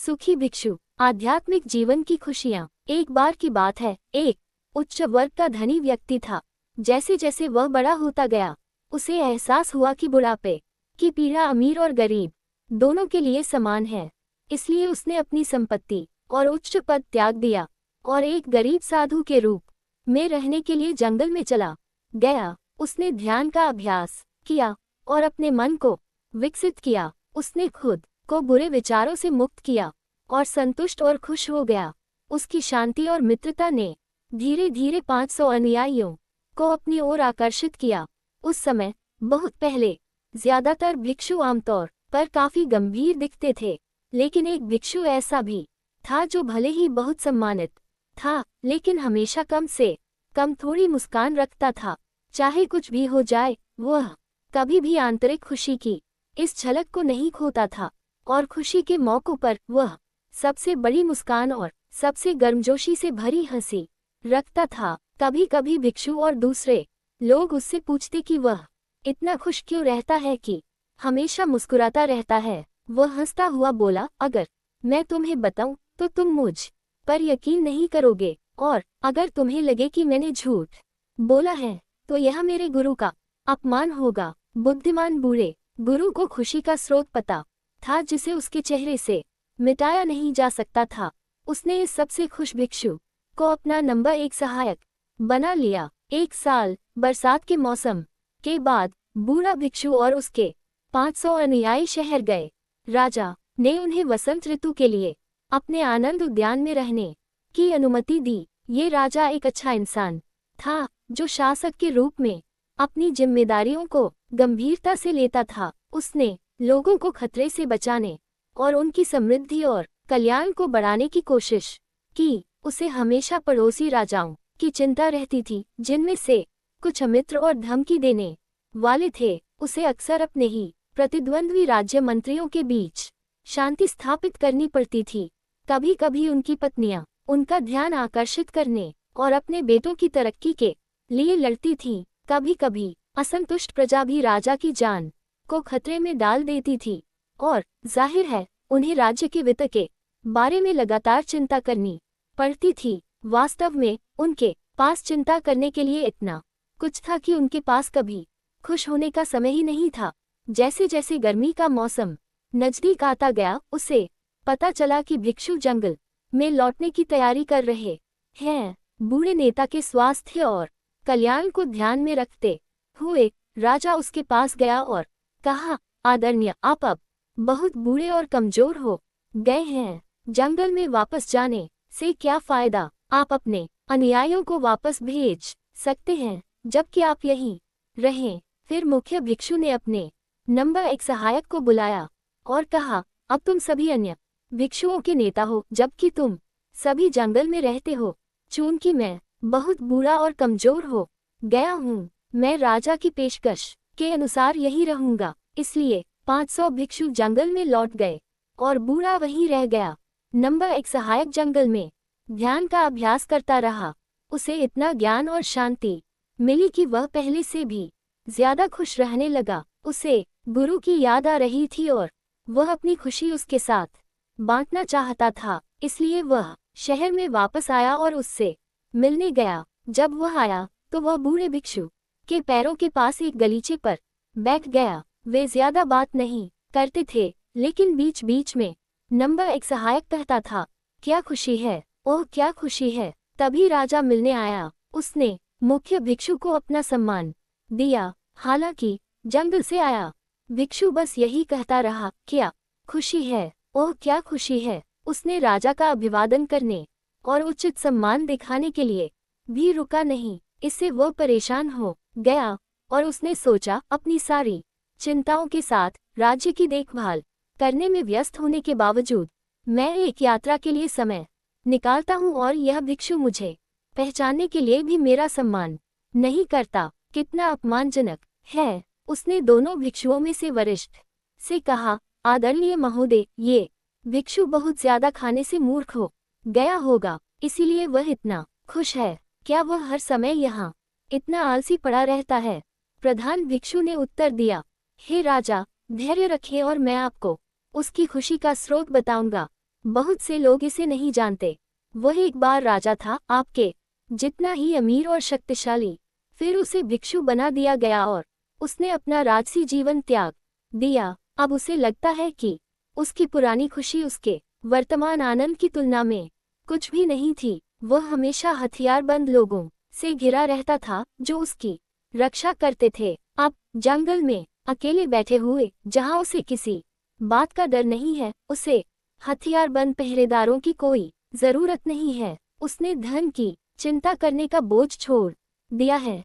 सुखी भिक्षु, आध्यात्मिक जीवन की खुशियाँ। एक बार की बात है, एक उच्च वर्ग का धनी व्यक्ति था। जैसे जैसे वह बड़ा होता गया, उसे एहसास हुआ कि बुढ़ापे की पीड़ा अमीर और गरीब दोनों के लिए समान है। इसलिए उसने अपनी संपत्ति और उच्च पद त्याग दिया और एक गरीब साधु के रूप में रहने के लिए जंगल में चला गया। उसने ध्यान का अभ्यास किया और अपने मन को विकसित किया। उसने खुद को बुरे विचारों से मुक्त किया और संतुष्ट और खुश हो गया। उसकी शांति और मित्रता ने धीरे धीरे 500 अनुयायियों को अपनी ओर आकर्षित किया। उस समय बहुत पहले ज्यादातर भिक्षु आमतौर पर काफी गंभीर दिखते थे, लेकिन एक भिक्षु ऐसा भी था जो भले ही बहुत सम्मानित था, लेकिन हमेशा कम से कम थोड़ी मुस्कान रखता था। चाहे कुछ भी हो जाए, वह कभी भी आंतरिक खुशी की इस झलक को नहीं खोता था और खुशी के मौकों पर वह सबसे बड़ी मुस्कान और सबसे गर्मजोशी से भरी हंसी रखता था। कभी कभी भिक्षु और दूसरे लोग उससे पूछते कि वह इतना खुश क्यों रहता है कि हमेशा मुस्कुराता रहता है। वह हंसता हुआ बोला, अगर मैं तुम्हें बताऊं तो तुम मुझ पर यकीन नहीं करोगे, और अगर तुम्हें लगे कि मैंने झूठ बोला है तो यह मेरे गुरु का अपमान होगा। बुद्धिमान बूढ़े गुरु को खुशी का स्रोत पता था, जिसे उसके चेहरे से मिटाया नहीं जा सकता था। उसने इस सबसे खुश भिक्षु को अपना नंबर 1 सहायक बना लिया। एक साल बरसात के मौसम के बाद बूढ़ा भिक्षु और उसके 500 अनुयायी शहर गए। राजा ने उन्हें वसंत ऋतु के लिए अपने आनंद उद्यान में रहने की अनुमति दी। ये राजा एक अच्छा इंसान था, जो शासक के रूप में अपनी जिम्मेदारियों को गंभीरता से लेता था। उसने लोगों को खतरे से बचाने और उनकी समृद्धि और कल्याण को बढ़ाने की कोशिश की। उसे हमेशा पड़ोसी राजाओं की चिंता रहती थी, जिनमें से कुछ अमित्र और धमकी देने वाले थे। उसे अक्सर अपने ही प्रतिद्वंद्वी राज्य मंत्रियों के बीच शांति स्थापित करनी पड़ती थी। कभी कभी उनकी पत्नियां उनका ध्यान आकर्षित करने और अपने बेटों की तरक्की के लिए लड़ती थीं। कभी कभी असंतुष्ट प्रजा भी राजा की जान को खतरे में डाल देती थी, और जाहिर है उन्हें राज्य के वित्त के बारे में लगातार चिंता करनी पड़ती थी। वास्तव में उनके पास चिंता करने के लिए इतना कुछ था कि उनके पास कभी खुश होने का समय ही नहीं था। जैसे जैसे गर्मी का मौसम नजदीक आता गया, उसे पता चला कि भिक्षु जंगल में लौटने की तैयारी कर रहे हैं। बूढ़े नेता के स्वास्थ्य और कल्याण को ध्यान में रखते हुए राजा उसके पास गया और कहा, आदरणीय, आप अब बहुत बूढ़े और कमजोर हो गए हैं। जंगल में वापस जाने से क्या फायदा? आप अपने अनुयायियों को वापस भेज सकते हैं, जबकि आप यहीं रहें। फिर मुख्य भिक्षु ने अपने नंबर 1 सहायक को बुलाया और कहा, अब तुम सभी अन्य भिक्षुओं के नेता हो, जबकि तुम सभी जंगल में रहते हो। चूंकि मैं बहुत बूढ़ा और कमजोर हो गया हूँ, मैं राजा की पेशकश के अनुसार यहीं रहूंगा। इसलिए 500 भिक्षु जंगल में लौट गए और बूढ़ा वहीं रह गया। नंबर 1 सहायक जंगल में ध्यान का अभ्यास करता रहा। उसे इतना ज्ञान और शांति मिली कि वह पहले से भी ज्यादा खुश रहने लगा। उसे गुरु की याद आ रही थी और वह अपनी खुशी उसके साथ बांटना चाहता था। इसलिए वह शहर में वापस आया और उससे मिलने गया। जब वह आया तो वह बूढ़े भिक्षु के पैरों के पास एक गलीचे पर बैठ गया। वे ज्यादा बात नहीं करते थे, लेकिन बीच बीच में नंबर 1 सहायक कहता था, क्या खुशी है, ओह क्या खुशी है। तभी राजा मिलने आया। उसने मुख्य भिक्षु को अपना सम्मान दिया। हालांकि जंगल से आया भिक्षु बस यही कहता रहा, क्या खुशी है, ओह क्या खुशी है। उसने राजा का अभिवादन करने और उचित सम्मान दिखाने के लिए भी रुका नहीं। इससे वह परेशान हो गया और उसने सोचा, अपनी सारी चिंताओं के साथ राज्य की देखभाल करने में व्यस्त होने के बावजूद मैं एक यात्रा के लिए समय निकालता हूँ, और यह भिक्षु मुझे पहचानने के लिए भी मेरा सम्मान नहीं करता। कितना अपमानजनक है। उसने दोनों भिक्षुओं में से वरिष्ठ से कहा, आदरणीय महोदय, ये भिक्षु बहुत ज्यादा खाने से मूर्ख हो गया होगा, इसीलिए वह इतना खुश है। क्या वह हर समय यहाँ इतना आलसी पड़ा रहता है? प्रधान भिक्षु ने उत्तर दिया, हे राजा, धैर्य रखें और मैं आपको उसकी खुशी का स्रोत बताऊंगा। बहुत से लोग इसे नहीं जानते। वह एक बार राजा था, आपके जितना ही अमीर और शक्तिशाली। फिर उसे भिक्षु बना दिया गया और उसने अपना राजसी जीवन त्याग दिया। अब उसे लगता है कि उसकी पुरानी खुशी उसके वर्तमान आनंद की तुलना में कुछ भी नहीं थी। वह हमेशा हथियारबंद लोगों से घिरा रहता था जो उसकी रक्षा करते थे। अब जंगल में अकेले बैठे हुए, जहां उसे किसी बात का डर नहीं है, उसे हथियारबंद पहरेदारों की कोई जरूरत नहीं है। उसने धन की चिंता करने का बोझ छोड़ दिया है।